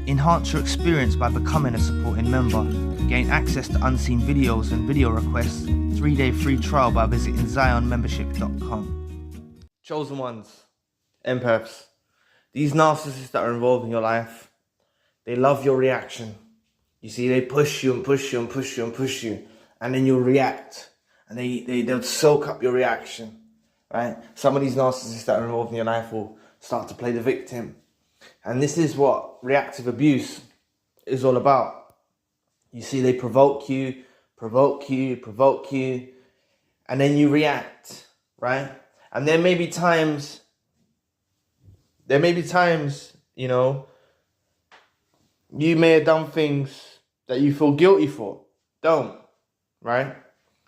Enhance your experience by becoming a supporting member. Gain access to unseen videos and video requests. 3-day free trial by visiting zionmembership.com. Chosen ones, empaths. These narcissists that are involved in your life, they love your reaction. You see, they push you and push you and push you and push you, and then you'll react. And they'll soak up your reaction, right? Some of these narcissists that are involved in your life will start to play the victim. And this is what reactive abuse is all about. You see, they provoke you, and then you react, right? And there may be times, you know, you may have done things that you feel guilty for. Don't, right?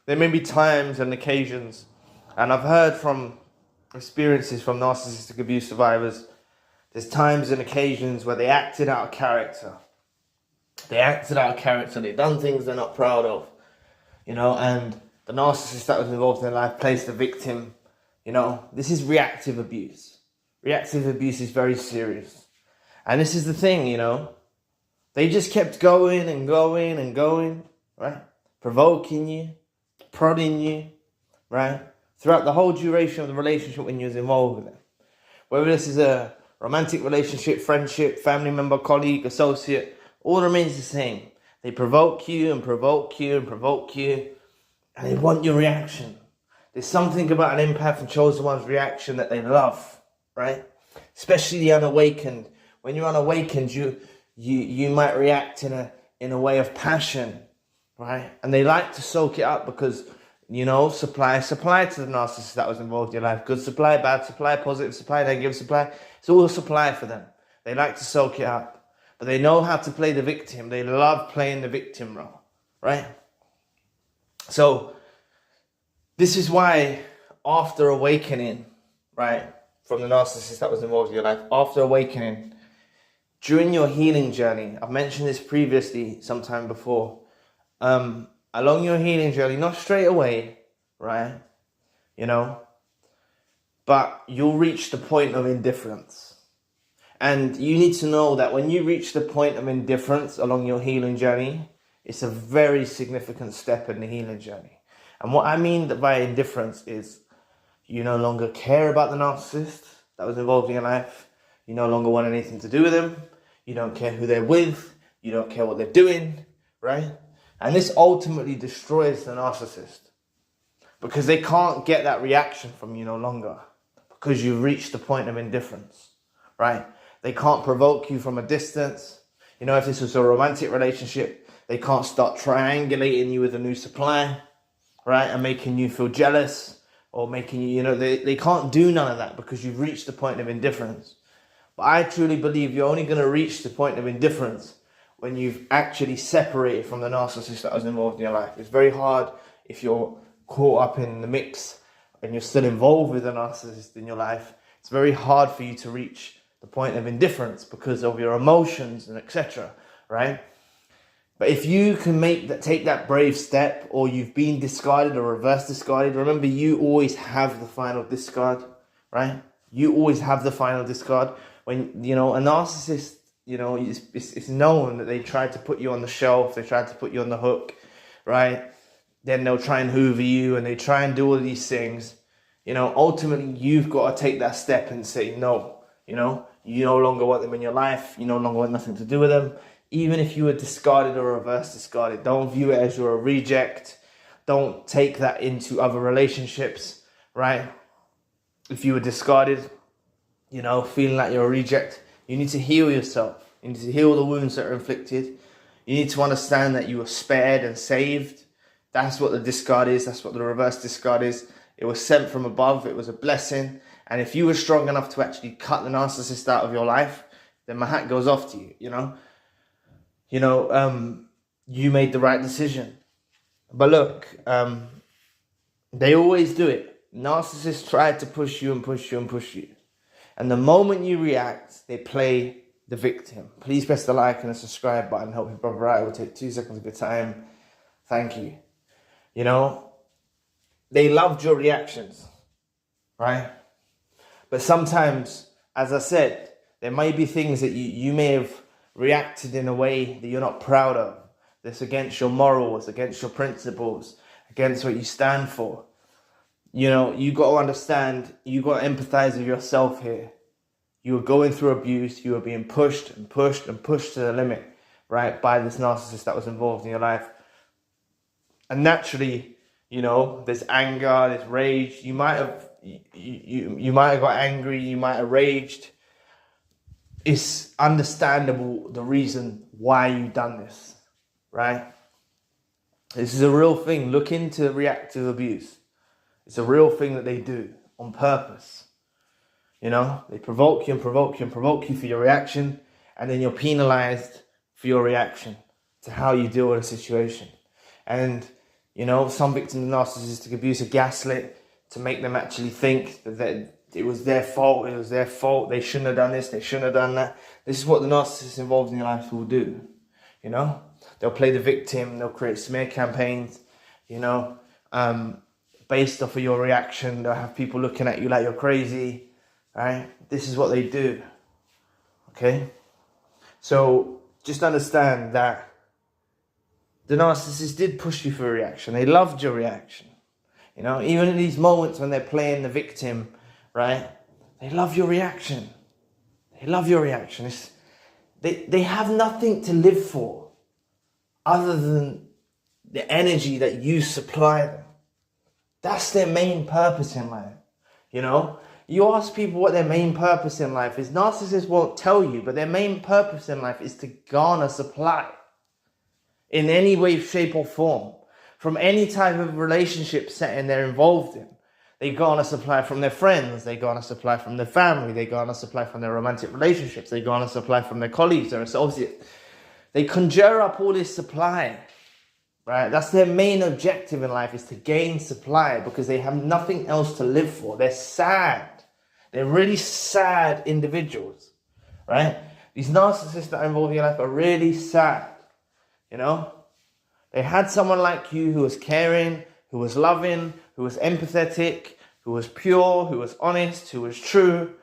There may be times and occasions, and I've heard from experiences from narcissistic abuse survivors, there's times and occasions where they acted out of character. They've done things they're not proud of, you know, and the narcissist that was involved in their life plays the victim. You know, this is reactive abuse. Reactive abuse is very serious. And this is the thing, you know, they just kept going and going and going, right? Provoking you, prodding you, right? Throughout the whole duration of the relationship when you was involved with them. Whether this is a romantic relationship, friendship, family member, colleague, associate, all remains the same. They provoke you and provoke you and provoke you, and they want your reaction. There's something about an empath and chosen one's reaction that they love, right? Especially the unawakened. When you're unawakened, you might react in a way of passion, right? And they like to soak it up because, you know, supply to the narcissist that was involved in your life. Good supply, bad supply, positive supply, negative supply. It's all supply for them. They like to soak it up. But they know how to play the victim. They love playing the victim role, right? So this is why after awakening, right, from the narcissist that was involved in your life, after awakening, during your healing journey, I've mentioned this previously sometime before, along your healing journey, not straight away, right, you know, but you'll reach the point of indifference. And you need to know that when you reach the point of indifference along your healing journey, it's a very significant step in the healing journey. And what I mean by indifference is you no longer care about the narcissist that was involved in your life. You no longer want anything to do with them. You don't care who they're with. You don't care what they're doing, right? And this ultimately destroys the narcissist because they can't get that reaction from you no longer because you've reached the point of indifference, right? They can't provoke you from a distance. You know, if this was a romantic relationship, they can't start triangulating you with a new supply, right? And making you feel jealous or making you, you know, they can't do none of that because you've reached the point of indifference. But I truly believe you're only going to reach the point of indifference when you've actually separated from the narcissist that was involved in your life. It's very hard if you're caught up in the mix and you're still involved with a narcissist in your life. It's very hard for you to reach the point of indifference because of your emotions and etc., right? But if you can take that brave step, or you've been discarded or reverse discarded, remember you always have the final discard, right? You always have the final discard. When, you know, a narcissist, you know, it's known that they try to put you on the shelf, they try to put you on the hook, right? Then they'll try and hoover you and they try and do all of these things. You know, ultimately you've got to take that step and say no, you know? You no longer want them in your life. You no longer want nothing to do with them. Even if you were discarded or reverse discarded, don't view it as you're a reject. Don't take that into other relationships, right? If you were discarded, you know, feeling like you're a reject, you need to heal yourself. You need to heal the wounds that are inflicted. You need to understand that you were spared and saved. That's what the discard is. That's what the reverse discard is. It was sent from above. It was a blessing. And if you were strong enough to actually cut the narcissist out of your life, then my hat goes off to you, you know. You made the right decision. But look, they always do it. Narcissists try to push you and push you and push you. And the moment you react, they play the victim. Please press the like and the subscribe button. Help your brother out. It will take 2 seconds of your time. Thank you. You know, they loved your reactions, right? But sometimes, as I said, there may be things that you may have reacted in a way that you're not proud of, that's against your morals, against your principles, against what you stand for. You know, you got to understand, you got to empathize with yourself here. You were going through abuse, you were being pushed and pushed and pushed to the limit, right, by this narcissist that was involved in your life. And naturally, you know, there's anger, there's rage. You might have got angry, you might have raged. It's understandable the reason why you've done this, right? This is a real thing. Look into reactive abuse. It's a real thing that they do on purpose. You know, they provoke you and provoke you and provoke you for your reaction, and then you're penalized for your reaction to how you deal with a situation. And, you know, some victims of narcissistic abuse are gaslit to make them actually think that it was their fault, they shouldn't have done this, they shouldn't have done that. This is what the narcissists involved in your life will do, you know? They'll play the victim, they'll create smear campaigns, you know, based off of your reaction. They'll have people looking at you like you're crazy, right? This is what they do, okay? So just understand that the narcissist did push you for a reaction. They loved your reaction, you know? Even in these moments when they're playing the victim, right? They love your reaction. They love your reaction. They have nothing to live for other than the energy that you supply them. That's their main purpose in life, you know? You ask people what their main purpose in life is. Narcissists won't tell you, but their main purpose in life is to garner supply in any way, shape or form from any type of relationship setting they're involved in. They garner supply from their friends, they garner supply from their family, they garner supply from their romantic relationships, they garner supply from their colleagues, their associates. They conjure up all this supply, right? That's their main objective in life, is to gain supply, because they have nothing else to live for. They're sad. They're really sad individuals, right? These narcissists that are involved in your life are really sad, you know? They had someone like you who was caring, who was loving, who was empathetic, who was pure, who was honest, who was true.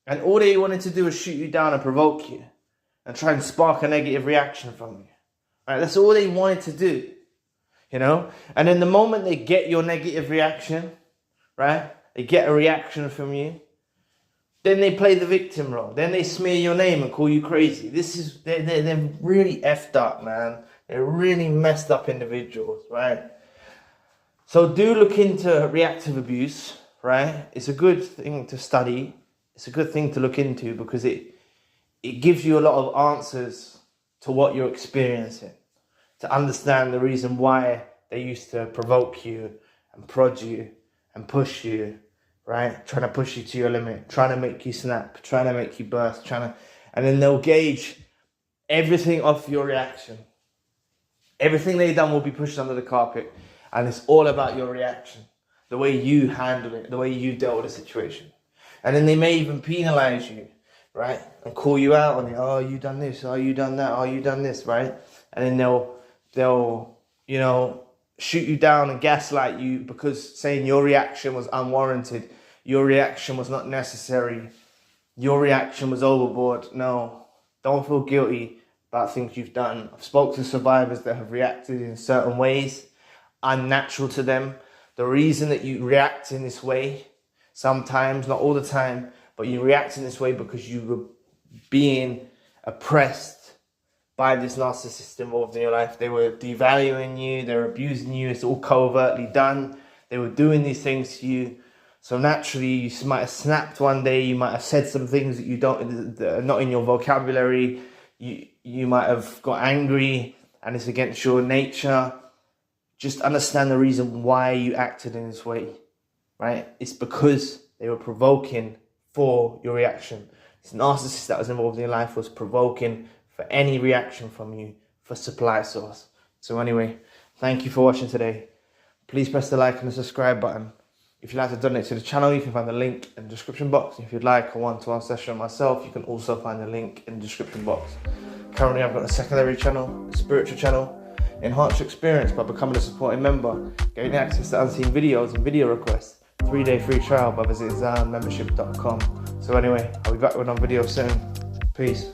And all they wanted to do was shoot you down and provoke you and try and spark a negative reaction from you. Right? That's all they wanted to do, you know? And then the moment they get your negative reaction, right? They get a reaction from you. Then they play the victim role. Then they smear your name and call you crazy. They're really effed up, man. They're really messed up individuals, right? So do look into reactive abuse, right? It's a good thing to study. It's a good thing to look into, because it gives you a lot of answers to what you're experiencing, to understand the reason why they used to provoke you and prod you and push you, right? Trying to push you to your limit, trying to make you snap, trying to make you burst, and then they'll gauge everything off your reaction. Everything they've done will be pushed under the carpet. And it's all about your reaction, the way you handle it, the way you dealt with the situation. And then they may even penalize you, right? And call you out on it. Oh, you done this. Oh, you done that. Oh, you done this, right? And then they'll, you know, shoot you down and gaslight you, because saying your reaction was unwarranted. Your reaction was not necessary. Your reaction was overboard. No, don't feel guilty about things you've done. I've spoken to survivors that have reacted in certain ways unnatural to them. The reason that you react in this way, sometimes, not all the time, but you react in this way because you were being oppressed by this narcissist involved in your life. They were devaluing you, they were abusing you. It's all covertly done. They were doing these things to you. So naturally, you might have snapped one day. You might have said some things that that are not in your vocabulary. You might have got angry, and it's against your nature. Just understand the reason why you acted in this way, right? It's because they were provoking for your reaction. This narcissist that was involved in your life was provoking for any reaction from you for supply source. So anyway, thank you for watching today. Please press the like and the subscribe button. If you'd like to donate to the channel, you can find the link in the description box. If you'd like a one-to-one session with myself, you can also find the link in the description box. Currently, I've got a secondary channel, a spiritual channel. Enhance your experience by becoming a supporting member, getting access to unseen videos and video requests, 3-day free trial by visiting ZionMembership.com. So anyway, I'll be back with another video soon. Peace.